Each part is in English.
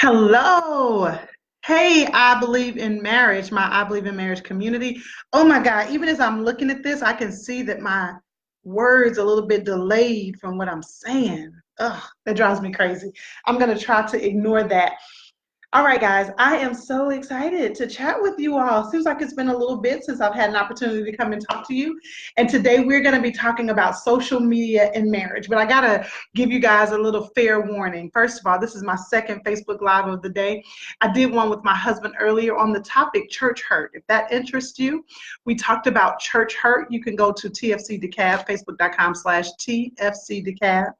Hello. Hey, I believe in marriage, my I believe in marriage community. Oh my God, even as I'm looking at this, I can see that my words a little bit delayed from what I'm saying. Ugh, that drives me crazy. I'm going to try to ignore that. All right, guys, I am so excited to chat with you all. Seems like it's been a little bit since I've had an opportunity to come and talk to you. And today we're going to be talking about social media and marriage. But I got to give you guys a little fair warning. First of all, this is my second Facebook Live of the day. I did one with my husband earlier on the topic church hurt. If that interests you, we talked about church hurt. You can go to TFC DeKalb, facebook.com/TFC DeKalb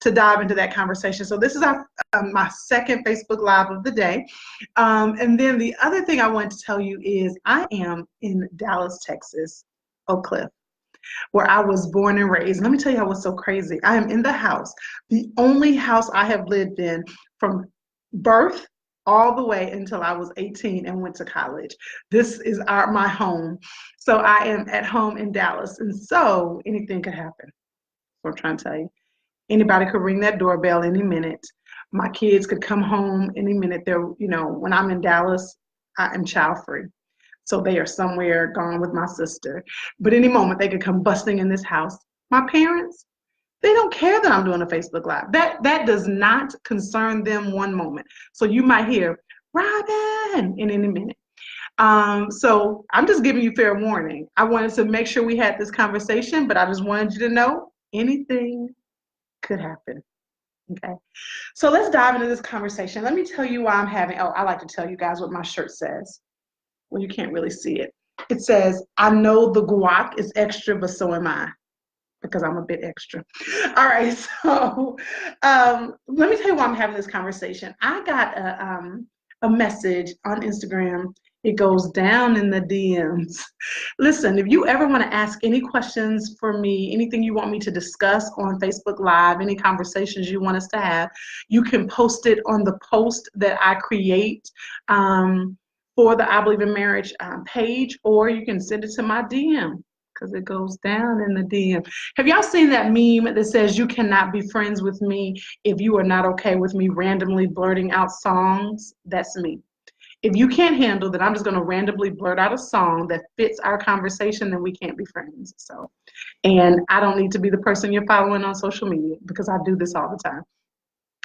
to dive into that conversation. So this is my second Facebook Live of the day. And then the other thing I wanted to tell you is I am in Dallas, Texas, Oak Cliff, where I was born and raised. Let me tell you what's so crazy. I am in the house, the only house I have lived in from birth all the way until I was 18 and went to college. This is my home. So I am at home in Dallas. And so anything could happen. That's what I'm trying to tell you. Anybody could ring that doorbell any minute. My kids could come home any minute. When I'm in Dallas, I am child free. So they are somewhere gone with my sister. But any moment they could come busting in this house. My parents, they don't care that I'm doing a Facebook Live. That does not concern them one moment. So you might hear, Robin, in any minute. So I'm just giving you fair warning. I wanted to make sure we had this conversation, but I just wanted you to know anything could happen. Okay. So let's dive into this conversation. Let me tell you why I like to tell you guys what my shirt says. Well, you can't really see it. It says, I know the guac is extra, but so am I, because I'm a bit extra. All right. So let me tell you why I'm having this conversation. I got a message on Instagram. It goes down in the DMs. Listen, if you ever want to ask any questions for me, anything you want me to discuss on Facebook Live, any conversations you want us to have, you can post it on the post that I create for the I Believe in Marriage page, or you can send it to my DM because it goes down in the DM. Have y'all seen that meme that says you cannot be friends with me if you are not okay with me randomly blurting out songs? That's me. If you can't handle that I'm just going to randomly blurt out a song that fits our conversation, then we can't be friends. So, and I don't need to be the person you're following on social media because I do this all the time.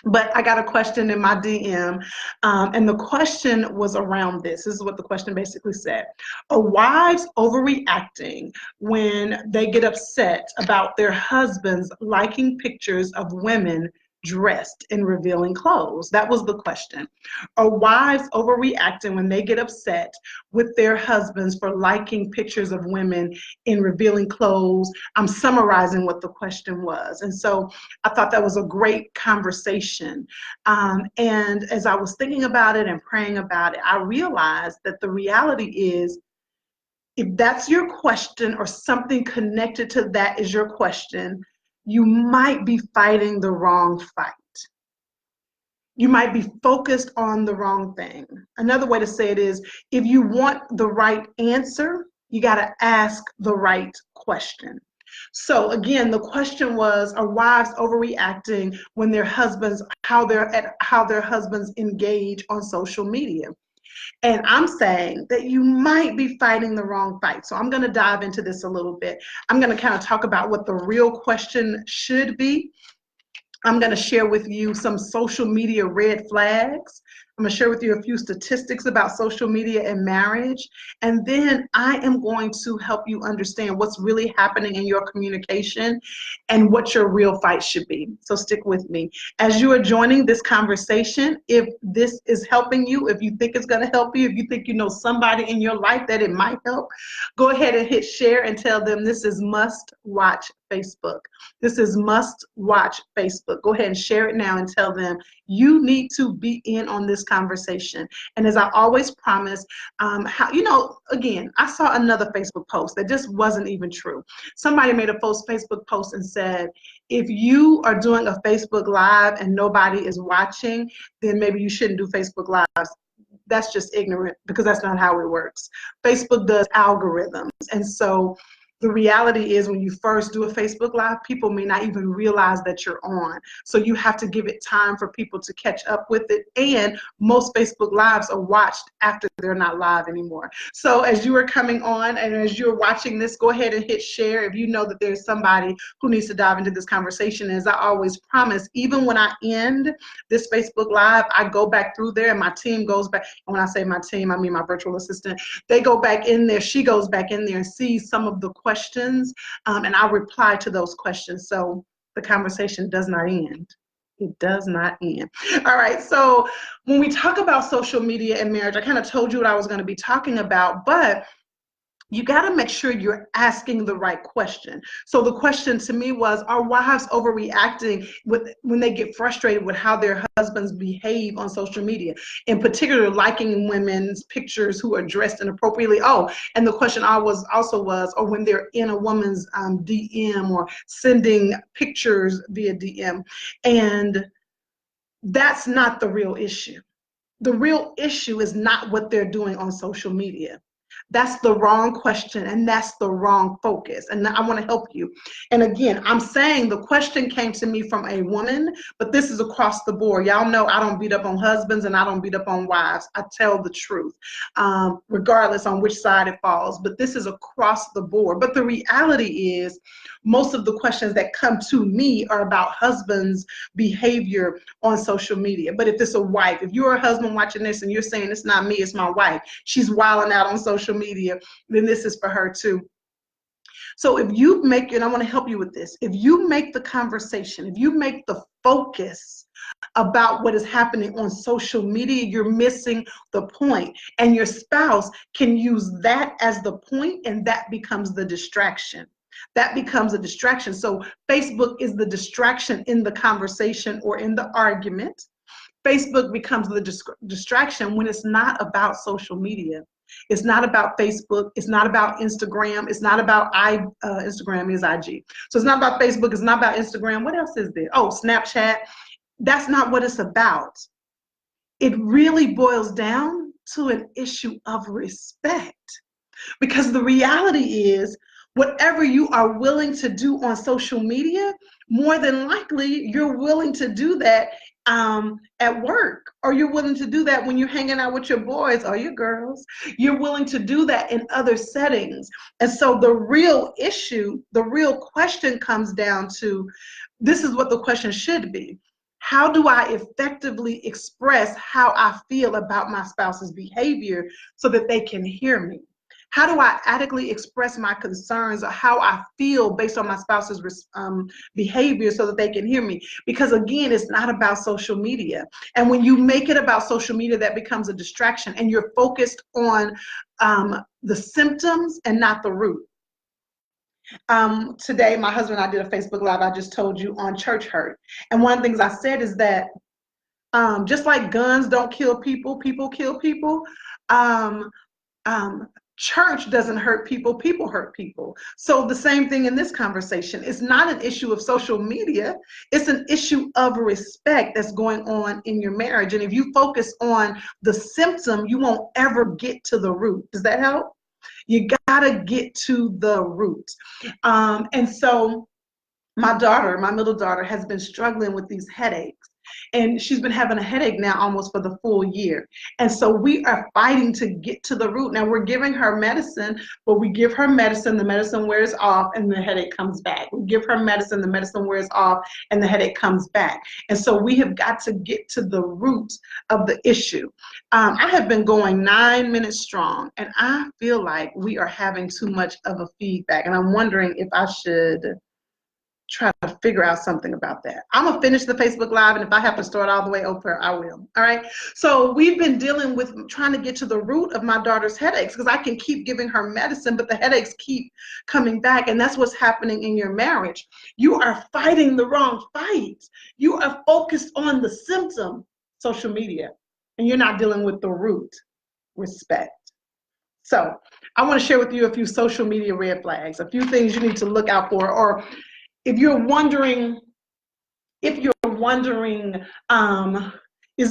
But I got a question in my DM, and the question was around this. This is what the question basically said. Are wives overreacting when they get upset about their husbands liking pictures of women dressed in revealing clothes? That was the question. Are wives overreacting when they get upset with their husbands for liking pictures of women in revealing clothes? I'm summarizing what the question was. And so I thought that was a great conversation. And as I was thinking about it and praying about it, I realized that the reality is, if that's your question or something connected to that is your question, you might be fighting the wrong fight. You might be focused on the wrong thing. Another way to say it is, if you want the right answer, you got to ask the right question. So again, the question was, are wives overreacting when their husbands, how their husbands engage on social media? And I'm saying that you might be fighting the wrong fight. So I'm going to dive into this a little bit. I'm going to kind of talk about what the real question should be. I'm going to share with you some social media red flags. I'm going to share with you a few statistics about social media and marriage. And then I am going to help you understand what's really happening in your communication and what your real fight should be. So stick with me. As you are joining this conversation, if this is helping you, if you think it's going to help you, if you think you know somebody in your life that it might help, go ahead and hit share and tell them this is Must Watch Facebook. This is Must Watch Facebook. Go ahead and share it now and tell them you need to be in on this conversation. And as I always promise, again, I saw another Facebook post that just wasn't even true. Somebody made a Facebook post and said, if you are doing a Facebook Live and nobody is watching, then maybe you shouldn't do Facebook Lives. That's just ignorant because that's not how it works. Facebook does algorithms. And so The reality is when you first do a Facebook Live, people may not even realize that you're on. So you have to give it time for people to catch up with it. And most Facebook Lives are watched after they're not live anymore. So as you are coming on and as you're watching this, go ahead and hit share if you know that there's somebody who needs to dive into this conversation. As I always promise, even when I end this Facebook Live, I go back through there and my team goes back. And when I say my team, I mean my virtual assistant. They go back in there, she goes back in there and sees some of the questions, and I'll reply to those questions. So the conversation does not end. It does not end. All right, so when we talk about social media and marriage, I kind of told you what I was going to be talking about, but you got to make sure you're asking the right question. So the question to me was, are wives overreacting when they get frustrated with how their husbands behave on social media, in particular liking women's pictures who are dressed inappropriately? Oh, and the question also was, or when they're in a woman's DM or sending pictures via DM. And that's not the real issue. The real issue is not what they're doing on social media. That's the wrong question, and that's the wrong focus. And I want to help you. And again, I'm saying the question came to me from a woman, but this is across the board. Y'all know I don't beat up on husbands and I don't beat up on wives. I tell the truth, regardless on which side it falls. But this is across the board. But the reality is, most of the questions that come to me are about husbands' behavior on social media. But if it's a wife, if you're a husband watching this and you're saying it's not me, it's my wife, she's wilding out on social media, then this is for her too. So if you make, and I want to help you with this, if you make the conversation, if you make the focus about what is happening on social media, you're missing the point. And your spouse can use that as the point, and that becomes the distraction. That becomes a distraction. So Facebook is the distraction in the conversation or in the argument. Facebook becomes the distraction when it's not about social media. It's not about Facebook. It's not about Instagram. It's not about Instagram is IG. So it's not about Facebook. It's not about Instagram. What else is there? Oh, Snapchat. That's not what it's about. It really boils down to an issue of respect. Because the reality is, whatever you are willing to do on social media, more than likely you're willing to do that at work, or you're willing to do that when you're hanging out with your boys or your girls. You're willing to do that in other settings. And so the real issue, the real question comes down to, this is what the question should be. How do I effectively express how I feel about my spouse's behavior so that they can hear me? How do I adequately express my concerns or how I feel based on my spouse's behavior so that they can hear me? Because again, it's not about social media. And when you make it about social media, that becomes a distraction, and you're focused on the symptoms and not the root. Today, my husband and I did a Facebook Live, I just told you, on church hurt. And one of the things I said is that just like guns don't kill people, people kill people. Church doesn't hurt people, people hurt people. So the same thing in this conversation. It's not an issue of social media. It's an issue of respect that's going on in your marriage. And if you focus on the symptom, you won't ever get to the root. Does that help? You gotta get to the root. And so my daughter, my middle daughter, has been struggling with these headaches. And she's been having a headache now almost for the full year. And so we are fighting to get to the root. Now we're giving her medicine, but we give her medicine, the medicine wears off, and the headache comes back. We give her medicine, the medicine wears off, and the headache comes back. And so we have got to get to the root of the issue. I have been going 9 minutes strong, and I feel like we are having too much of a feedback. And I'm wondering if I should try to figure out something about that. I'm gonna finish the Facebook Live, and if I have to start all the way over, I will. All right. So we've been dealing with trying to get to the root of my daughter's headaches, because I can keep giving her medicine, but the headaches keep coming back. And that's what's happening in your marriage. You are fighting the wrong fight. You are focused on the symptom, social media, and you're not dealing with the root, respect. So I want to share with you a few social media red flags, a few things you need to look out for, or if you're wondering, is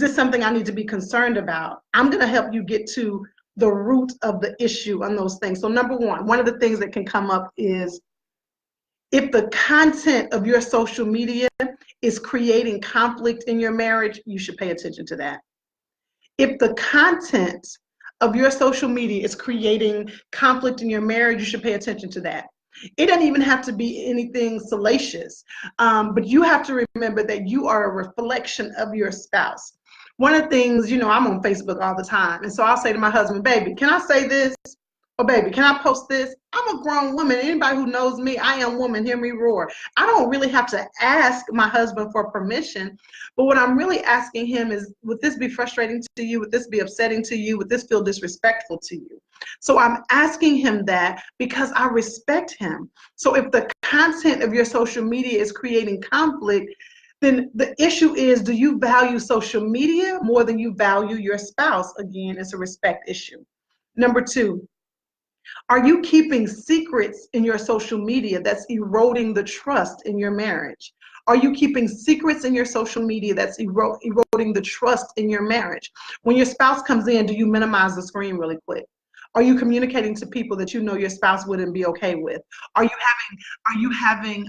this something I need to be concerned about? I'm going to help you get to the root of the issue on those things. So number one of the things that can come up is if the content of your social media is creating conflict in your marriage, you should pay attention to that. If the content of your social media is creating conflict in your marriage, you should pay attention to that. It doesn't even have to be anything salacious, but you have to remember that you are a reflection of your spouse. One of the things, you know, I'm on Facebook all the time, and so I'll say to my husband, baby, can I say this? Or baby, can I post this? I'm a grown woman. Anybody who knows me, I am woman, hear me roar. I don't really have to ask my husband for permission, but what I'm really asking him is, would this be frustrating to you? Would this be upsetting to you? Would this feel disrespectful to you? So I'm asking him that because I respect him. So if the content of your social media is creating conflict, then the issue is, do you value social media more than you value your spouse? Again, it's a respect issue. Number two, are you keeping secrets in your social media that's eroding the trust in your marriage? Are you keeping secrets in your social media that's eroding the trust in your marriage? When your spouse comes in, do you minimize the screen really quick? Are you communicating to people that you know your spouse wouldn't be okay with? Are you having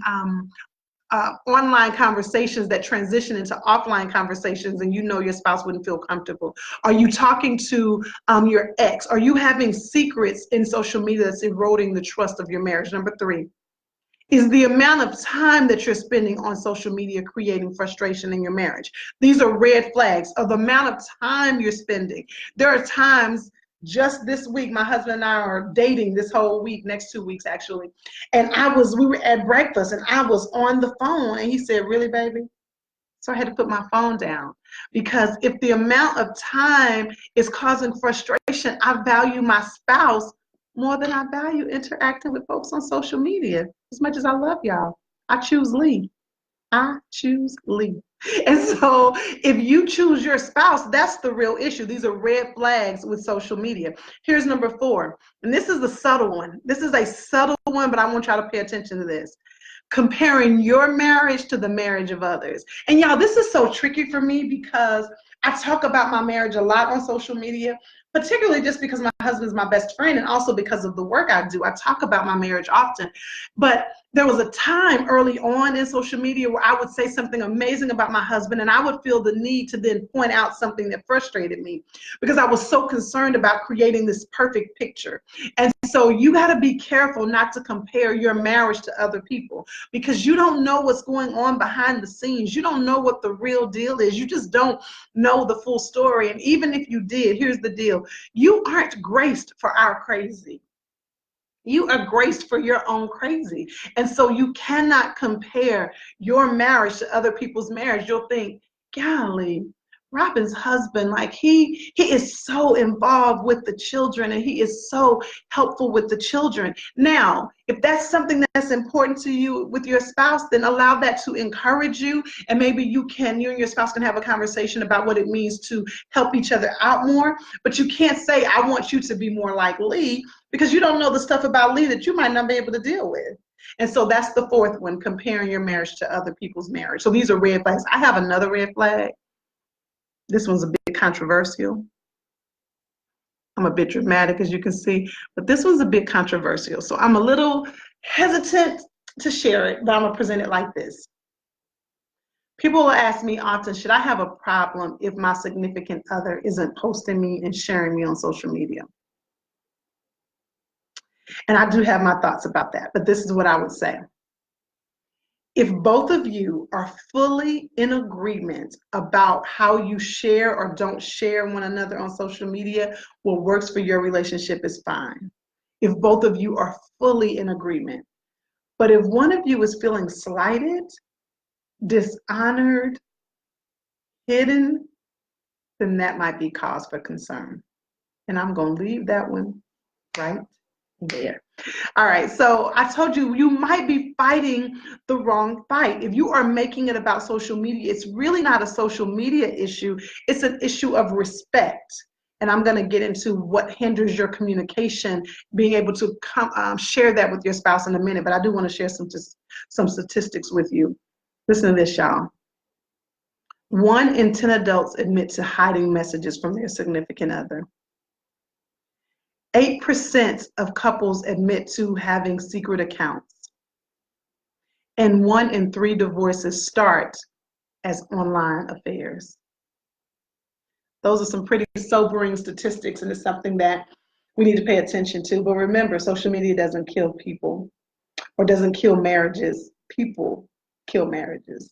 online conversations that transition into offline conversations and you know your spouse wouldn't feel comfortable? Are you talking to your ex? Are you having secrets in social media that's eroding the trust of your marriage? Number three, is the amount of time that you're spending on social media creating frustration in your marriage? These are red flags of the amount of time you're spending. There are times, just this week, my husband and I are dating this whole week, next 2 weeks actually. And we were at breakfast and I was on the phone and he said, really, baby? So I had to put my phone down, because if the amount of time is causing frustration, I value my spouse more than I value interacting with folks on social media. As much as I love y'all, I choose Lee. I choose Lee. And so if you choose your spouse, that's the real issue. These are red flags with social media. Here's number four, and this is the subtle one. This is a subtle one, but I want y'all to pay attention to this. Comparing your marriage to the marriage of others. And y'all, this is so tricky for me because I talk about my marriage a lot on social media, particularly just because my husband's my best friend and also because of the work I do. I talk about my marriage often. But there was a time early on in social media where I would say something amazing about my husband and I would feel the need to then point out something that frustrated me because I was so concerned about creating this perfect picture. And so you got to be careful not to compare your marriage to other people, because you don't know what's going on behind the scenes. You don't know what the real deal is. You just don't know the full story. And even if you did, here's the deal. You aren't graced for our crazy. You are graced for your own crazy. And so you cannot compare your marriage to other people's marriage. You'll think, golly, Robin's husband, like he is so involved with the children and he is so helpful with the children. Now, if that's something that's important to you with your spouse, then allow that to encourage you. And maybe you and your spouse can have a conversation about what it means to help each other out more. But you can't say, I want you to be more like Lee, because you don't know the stuff about Lee that you might not be able to deal with. And so that's the fourth one, comparing your marriage to other people's marriage. So these are red flags. I have another red flag. This one's a bit controversial. I'm a bit dramatic, as you can see, but this one's a bit controversial. So I'm a little hesitant to share it, but I'm gonna present it like this. People will ask me often, should I have a problem if my significant other isn't posting me and sharing me on social media? And I do have my thoughts about that, but this is what I would say. If both of you are fully in agreement about how you share or don't share one another on social media, what works for your relationship is fine. If both of you are fully in agreement. But if one of you is feeling slighted, dishonored, hidden, then that might be cause for concern. And I'm going to leave that one right there. All right, so I told you, you might be fighting the wrong fight. If you are making it about social media, it's really not a social media issue. It's an issue of respect. And I'm going to get into what hinders your communication, being able to share that with your spouse in a minute. But I do want to share some statistics with you. Listen to this, y'all. 1 in 10 adults admit to hiding messages from their significant other. 8% of couples admit to having secret accounts. And 1 in 3 divorces start as online affairs. Those are some pretty sobering statistics, and it's something that we need to pay attention to. But remember, social media doesn't kill people or doesn't kill marriages. People kill marriages.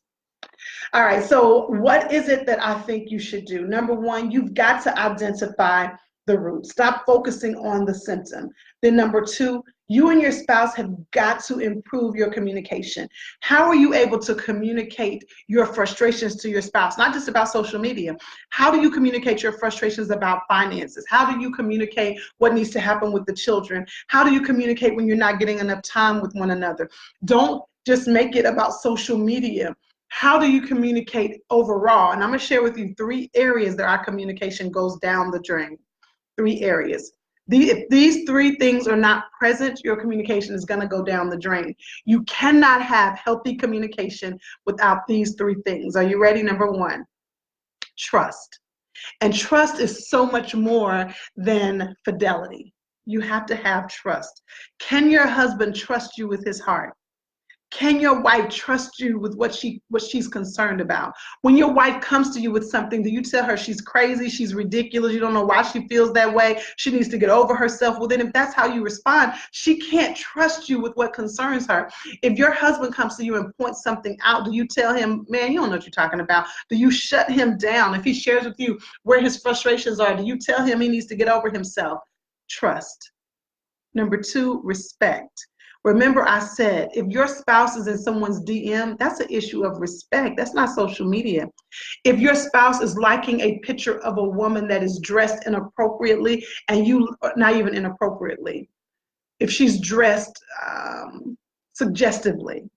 All right, so what is it that I think you should do? Number one, you've got to identify the root. Stop focusing on the symptom. Then number two, you and your spouse have got to improve your communication. How are you able to communicate your frustrations to your spouse? Not just about social media. How do you communicate your frustrations about finances? How do you communicate what needs to happen with the children? How do you communicate when you're not getting enough time with one another? Don't just make it about social media. How do you communicate overall? And I'm going to share with you 3 areas that our communication goes down the drain. 3 areas. If these 3 things are not present, your communication is going to go down the drain. You cannot have healthy communication without these 3 things. Are you ready? Number 1, trust. And trust is so much more than fidelity. You have to have trust. Can your husband trust you with his heart? Can your wife trust you with what she's concerned about? When your wife comes to you with something, do you tell her she's crazy, she's ridiculous, you don't know why she feels that way, she needs to get over herself? Well, then if that's how you respond, she can't trust you with what concerns her. If your husband comes to you and points something out, do you tell him, man, you don't know what you're talking about? Do you shut him down? If he shares with you where his frustrations are, do you tell him he needs to get over himself? Trust. Number 2, respect. Remember, I said, if your spouse is in someone's DM, that's an issue of respect. That's not social media. If your spouse is liking a picture of a woman that is dressed inappropriately, and you, not even inappropriately, if she's dressed suggestively,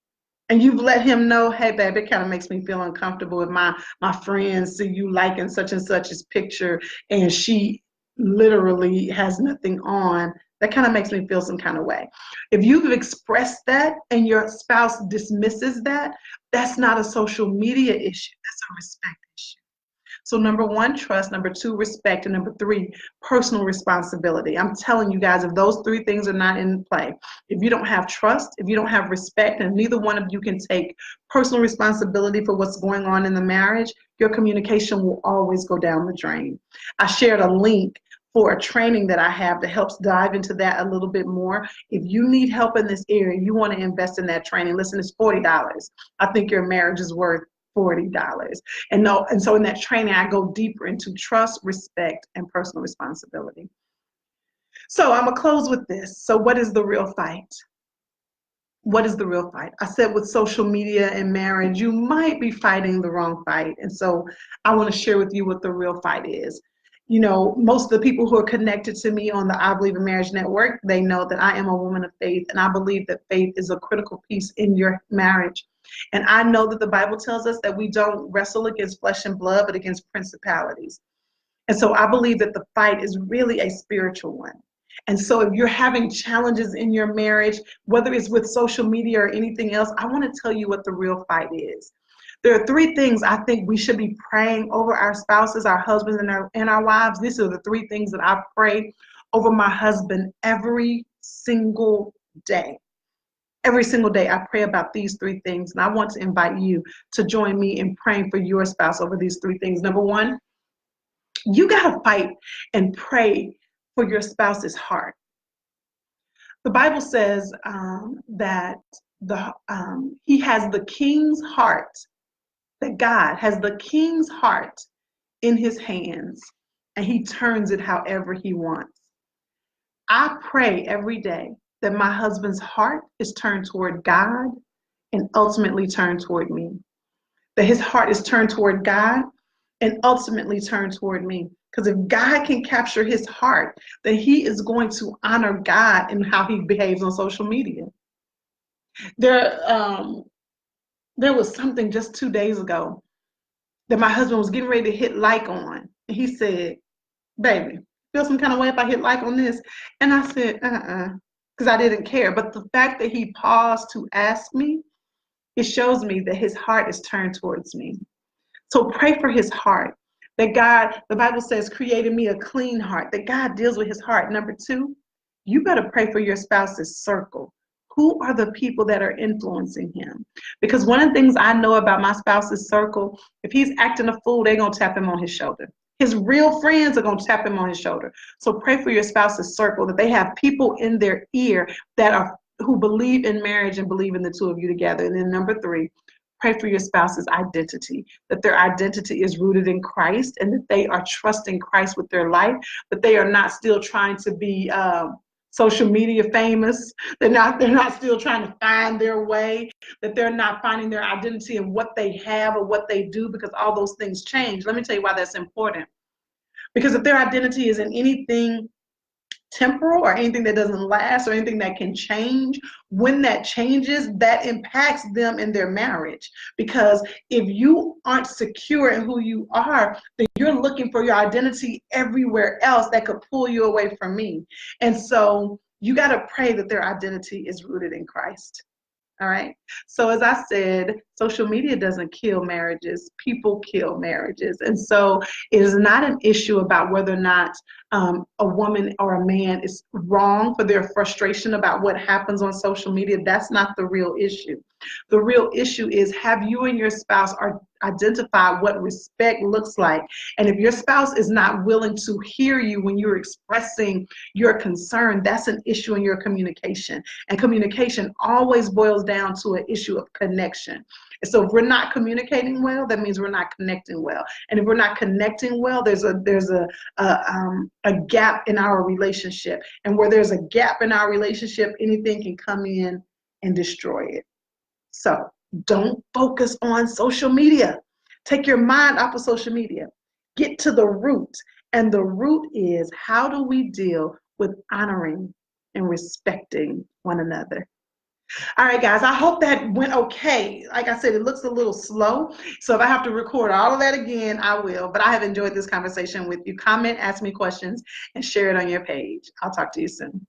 and you've let him know, hey, babe, it kind of makes me feel uncomfortable if my friends see you liking such and such's picture, and she literally has nothing on, that kind of makes me feel some kind of way. If you've expressed that and your spouse dismisses that, that's not a social media issue. That's a respect issue. So number 1, trust. Number 2, respect. And number 3, personal responsibility. I'm telling you guys, if those 3 things are not in play, if you don't have trust, if you don't have respect, and neither one of you can take personal responsibility for what's going on in the marriage, your communication will always go down the drain. I shared a link for a training that I have that helps dive into that a little bit more. If you need help in this area, you want to invest in that training, listen, it's $40. I think your marriage is worth $40. And so in that training, I go deeper into trust, respect, and personal responsibility. So I'm gonna close with this. So what is the real fight? What is the real fight? I said with social media and marriage, you might be fighting the wrong fight. And so I want to share with you what the real fight is. You know, most of the people who are connected to me on the I Believe in Marriage Network, they know that I am a woman of faith, and I believe that faith is a critical piece in your marriage. And I know that the Bible tells us that we don't wrestle against flesh and blood, but against principalities. And so I believe that the fight is really a spiritual one. And so if you're having challenges in your marriage, whether it's with social media or anything else, I want to tell you what the real fight is. There are 3 things I think we should be praying over our spouses, our husbands, and our wives. These are the 3 things that I pray over my husband every single day. Every single day I pray about these 3 things, and I want to invite you to join me in praying for your spouse over these 3 things. Number 1, you got to fight and pray for your spouse's heart. The Bible says that he has the king's heart, that God has the king's heart in his hands, and he turns it however he wants. I pray every day that my husband's heart is turned toward God and ultimately turned toward me. That his heart is turned toward God and ultimately turned toward me. Because if God can capture his heart, then he is going to honor God in how he behaves on social media. There was something just 2 days ago that my husband was getting ready to hit like on. And he said, baby, feel some kind of way if I hit like on this? And I said, because I didn't care. But the fact that he paused to ask me, it shows me that his heart is turned towards me. So pray for his heart. That God, the Bible says, created me a clean heart, that God deals with his heart. Number two, you better pray for your spouse's circle. Who are the people that are influencing him? Because one of the things I know about my spouse's circle, if he's acting a fool, they're going to tap him on his shoulder. His real friends are going to tap him on his shoulder. So pray for your spouse's circle, that they have people in their ear that are who believe in marriage and believe in the two of you together. And then number three, pray for your spouse's identity, that their identity is rooted in Christ and that they are trusting Christ with their life, that they are not still trying to be social media famous. They're not still trying to find their way, that they're not finding their identity in what they have or what they do, because all those things change. Let me tell you why that's important. Because if their identity is in anything temporal or anything that doesn't last or anything that can change, when that changes, that impacts them in their marriage. Because if you aren't secure in who you are, then you're looking for your identity everywhere else that could pull you away from me. And so you got to pray that their identity is rooted in Christ. All right. So as I said, social media doesn't kill marriages. People kill marriages. And so it is not an issue about whether or not a woman or a man is wrong for their frustration about what happens on social media. That's not the real issue. The real issue is, have you and your spouse identified what respect looks like? And if your spouse is not willing to hear you when you're expressing your concern, that's an issue in your communication. And communication always boils down to an issue of connection. And so if we're not communicating well, that means we're not connecting well. And if we're not connecting well, there's a gap in our relationship. And where there's a gap in our relationship, anything can come in and destroy it. So don't focus on social media. Take your mind off of social media. Get to the root. And the root is, how do we deal with honoring and respecting one another? All right, guys, I hope that went okay. Like I said, it looks a little slow. So if I have to record all of that again, I will. But I have enjoyed this conversation with you. Comment, ask me questions, and share it on your page. I'll talk to you soon.